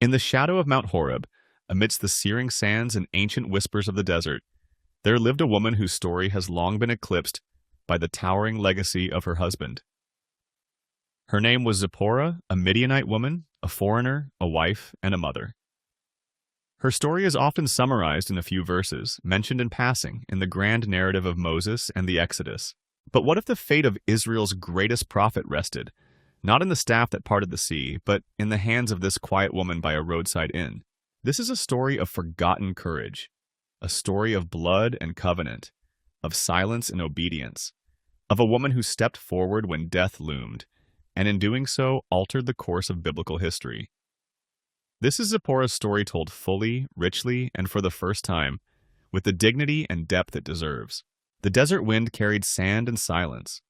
In the shadow of Mount Horeb, amidst the searing sands and ancient whispers of the desert, there lived a woman whose story has long been eclipsed by the towering legacy of her husband. Her name was Zipporah, a Midianite woman, a foreigner, a wife, and a mother. Her story is often summarized in a few verses, mentioned in passing in the grand narrative of Moses and the Exodus. But what if the fate of Israel's greatest prophet rested, not in the staff that parted the sea, but in the hands of this quiet woman by a roadside inn? This is a story of forgotten courage, a story of blood and covenant, of silence and obedience, of a woman who stepped forward when death loomed, and in doing so altered the course of biblical history. This is Zipporah's story told fully, richly, and for the first time, with the dignity and depth it deserves. The desert wind carried sand and silence.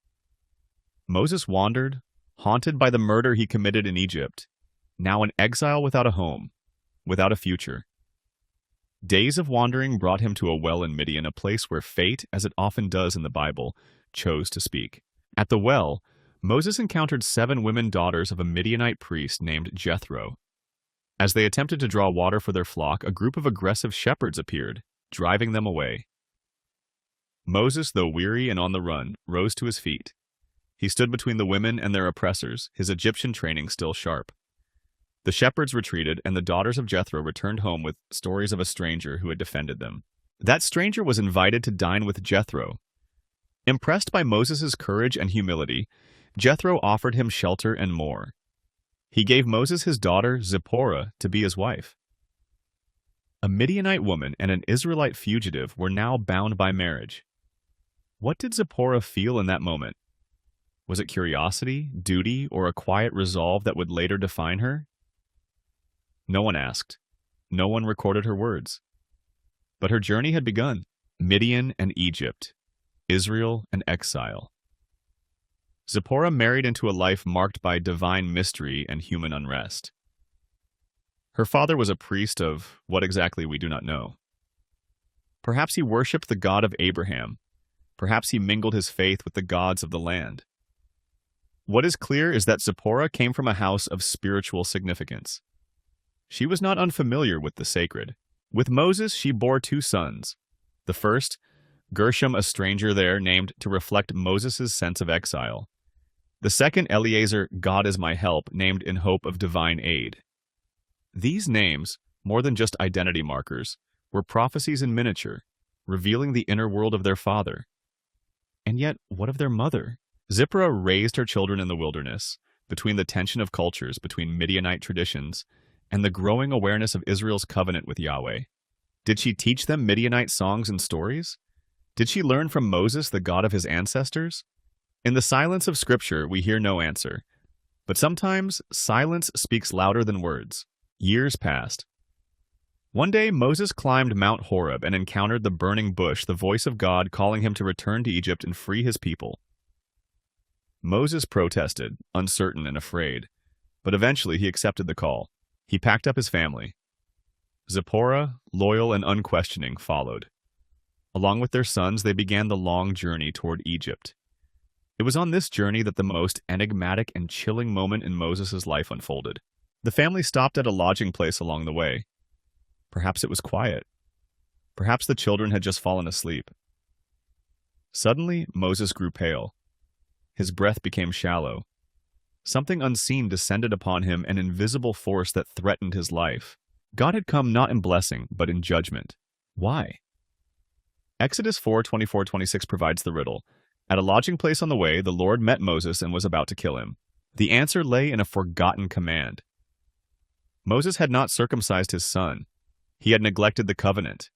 Moses wandered, haunted by the murder he committed in Egypt, now an exile without a home, without a future. Days of wandering brought him to a well in Midian, a place where fate, as it often does in the Bible, chose to speak. At the well, Moses encountered 7 women daughters of a Midianite priest named Jethro. As they attempted to draw water for their flock, a group of aggressive shepherds appeared, driving them away. Moses, though weary and on the run, rose to his feet. He stood between the women and their oppressors, his Egyptian training still sharp. The shepherds retreated, and the daughters of Jethro returned home with stories of a stranger who had defended them. That stranger was invited to dine with Jethro. Impressed by Moses' courage and humility, Jethro offered him shelter and more. He gave Moses his daughter, Zipporah, to be his wife. A Midianite woman and an Israelite fugitive were now bound by marriage. What did Zipporah feel in that moment? Was it curiosity, duty, or a quiet resolve that would later define her? No one asked. No one recorded her words. But her journey had begun. Midian and Egypt, Israel and exile. Zipporah married into a life marked by divine mystery and human unrest. Her father was a priest of what exactly we do not know. Perhaps he worshipped the God of Abraham. Perhaps he mingled his faith with the gods of the land. What is clear is that Zipporah came from a house of spiritual significance. She was not unfamiliar with the sacred. With Moses, she bore 2 sons. The first, Gershom, a stranger there, named to reflect Moses' sense of exile. The second, Eliezer, God is my help, named in hope of divine aid. These names, more than just identity markers, were prophecies in miniature, revealing the inner world of their father. And yet, what of their mother? Zipporah raised her children in the wilderness, between the tension of cultures, between Midianite traditions, and the growing awareness of Israel's covenant with Yahweh. Did she teach them Midianite songs and stories? Did she learn from Moses, the God of his ancestors? In the silence of Scripture, we hear no answer. But sometimes, silence speaks louder than words. Years passed. One day, Moses climbed Mount Horeb and encountered the burning bush, the voice of God calling him to return to Egypt and free his people. Moses protested, uncertain and afraid, but eventually he accepted the call. He packed up his family. Zipporah, loyal and unquestioning, followed. Along with their sons, they began the long journey toward Egypt. It was on this journey that the most enigmatic and chilling moment in Moses' life unfolded. The family stopped at a lodging place along the way. Perhaps it was quiet. Perhaps the children had just fallen asleep. Suddenly, Moses grew pale. His breath became shallow. Something unseen descended upon him, an invisible force that threatened his life. God had come not in blessing, but in judgment. Why? Exodus 4:24-26 provides the riddle. At a lodging place on the way, the Lord met Moses and was about to kill him. The answer lay in a forgotten command. Moses had not circumcised his son. He had neglected the covenant.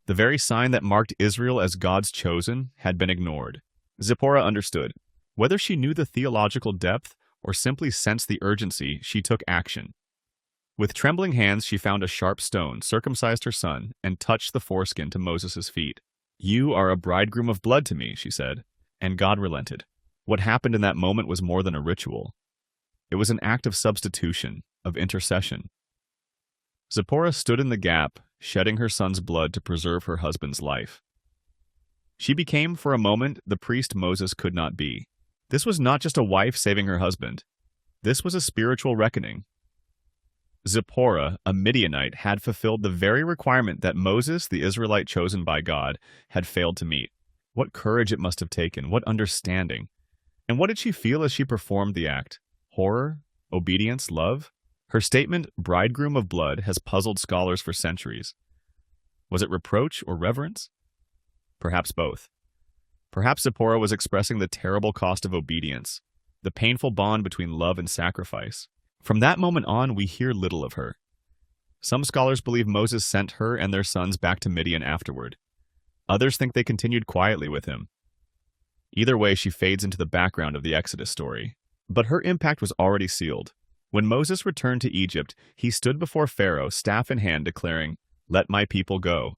The very sign that marked Israel as God's chosen had been ignored. Zipporah understood. Whether she knew the theological depth or simply sensed the urgency, she took action. With trembling hands, she found a sharp stone, circumcised her son, and touched the foreskin to Moses' feet. "You are a bridegroom of blood to me," she said, and God relented. What happened in that moment was more than a ritual. It was an act of substitution, of intercession. Zipporah stood in the gap, shedding her son's blood to preserve her husband's life. She became, for a moment, the priest Moses could not be. This was not just a wife saving her husband. This was a spiritual reckoning. Zipporah, a Midianite, had fulfilled the very requirement that Moses, the Israelite chosen by God, had failed to meet. What courage it must have taken, what understanding. And what did she feel as she performed the act? Horror? Obedience? Love? Her statement, bridegroom of blood, has puzzled scholars for centuries. Was it reproach or reverence? Perhaps both. Perhaps Zipporah was expressing the terrible cost of obedience, the painful bond between love and sacrifice. From that moment on, we hear little of her. Some scholars believe Moses sent her and their sons back to Midian afterward. Others think they continued quietly with him. Either way, she fades into the background of the Exodus story. But her impact was already sealed. When Moses returned to Egypt, he stood before Pharaoh, staff in hand, declaring, "Let my people go."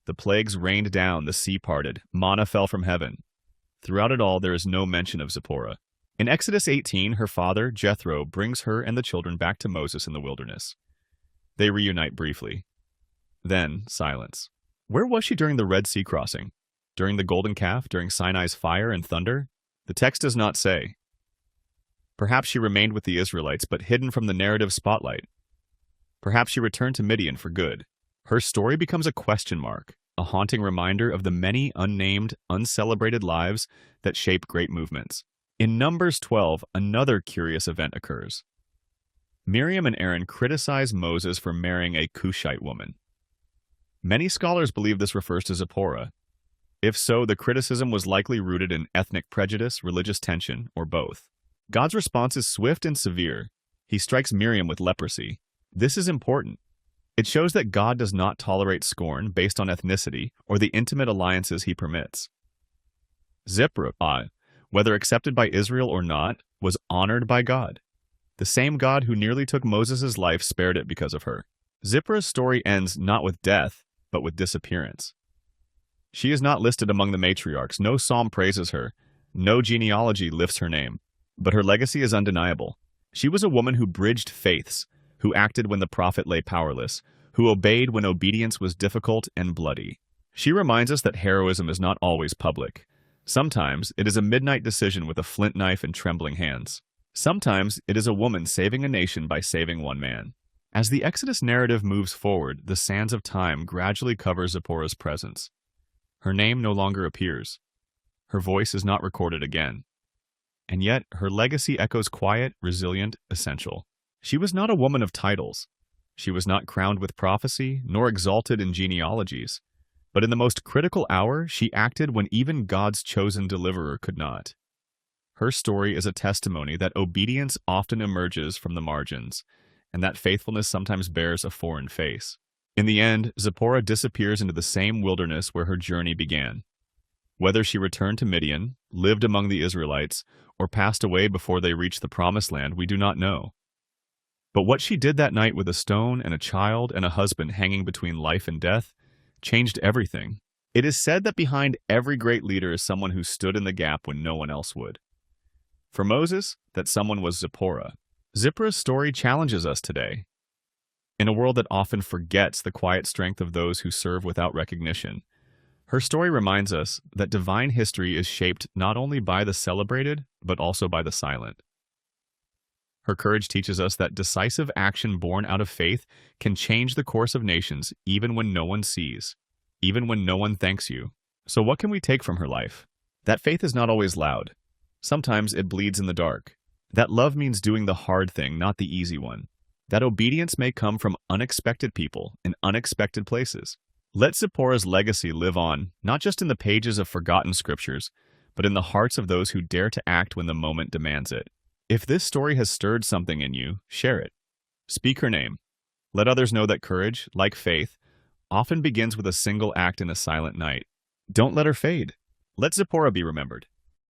The plagues rained down, the sea parted, manna fell from heaven. Throughout it all, there is no mention of Zipporah. In Exodus 18, her father, Jethro, brings her and the children back to Moses in the wilderness. They reunite briefly. Then, silence. Where was she during the Red Sea crossing? During the golden calf? During Sinai's fire and thunder? The text does not say. Perhaps she remained with the Israelites, but hidden from the narrative spotlight. Perhaps she returned to Midian for good. Her story becomes a question mark, a haunting reminder of the many unnamed, uncelebrated lives that shape great movements. In Numbers 12, another curious event occurs. Miriam and Aaron criticize Moses for marrying a Cushite woman. Many scholars believe this refers to Zipporah. If so, the criticism was likely rooted in ethnic prejudice, religious tension, or both. God's response is swift and severe. He strikes Miriam with leprosy. This is important. It shows that God does not tolerate scorn based on ethnicity or the intimate alliances he permits. Zipporah, whether accepted by Israel or not, was honored by God. The same God who nearly took Moses' life spared it because of her. Zipporah's story ends not with death, but with disappearance. She is not listed among the matriarchs. No psalm praises her. No genealogy lifts her name. But her legacy is undeniable. She was a woman who bridged faiths, who acted when the prophet lay powerless, who obeyed when obedience was difficult and bloody. She reminds us that heroism is not always public. Sometimes it is a midnight decision with a flint knife and trembling hands. Sometimes it is a woman saving a nation by saving one man. As the Exodus narrative moves forward, the sands of time gradually cover Zipporah's presence. Her name no longer appears. Her voice is not recorded again. And yet, her legacy echoes quiet, resilient, essential. She was not a woman of titles. She was not crowned with prophecy, nor exalted in genealogies. But in the most critical hour, she acted when even God's chosen deliverer could not. Her story is a testimony that obedience often emerges from the margins, and that faithfulness sometimes bears a foreign face. In the end, Zipporah disappears into the same wilderness where her journey began. Whether she returned to Midian, lived among the Israelites, or passed away before they reached the Promised Land, we do not know. But what she did that night with a stone and a child and a husband hanging between life and death changed everything. It is said that behind every great leader is someone who stood in the gap when no one else would. For Moses, that someone was Zipporah. Zipporah's story challenges us today. In a world that often forgets the quiet strength of those who serve without recognition, her story reminds us that divine history is shaped not only by the celebrated, but also by the silent. Her courage teaches us that decisive action born out of faith can change the course of nations even when no one sees, even when no one thanks you. So what can we take from her life? That faith is not always loud. Sometimes it bleeds in the dark. That love means doing the hard thing, not the easy one. That obedience may come from unexpected people in unexpected places. Let Zipporah's legacy live on, not just in the pages of forgotten scriptures, but in the hearts of those who dare to act when the moment demands it. If this story has stirred something in you, share it. Speak her name. Let others know that courage, like faith, often begins with a single act in a silent night. Don't let her fade. Let Zipporah be remembered.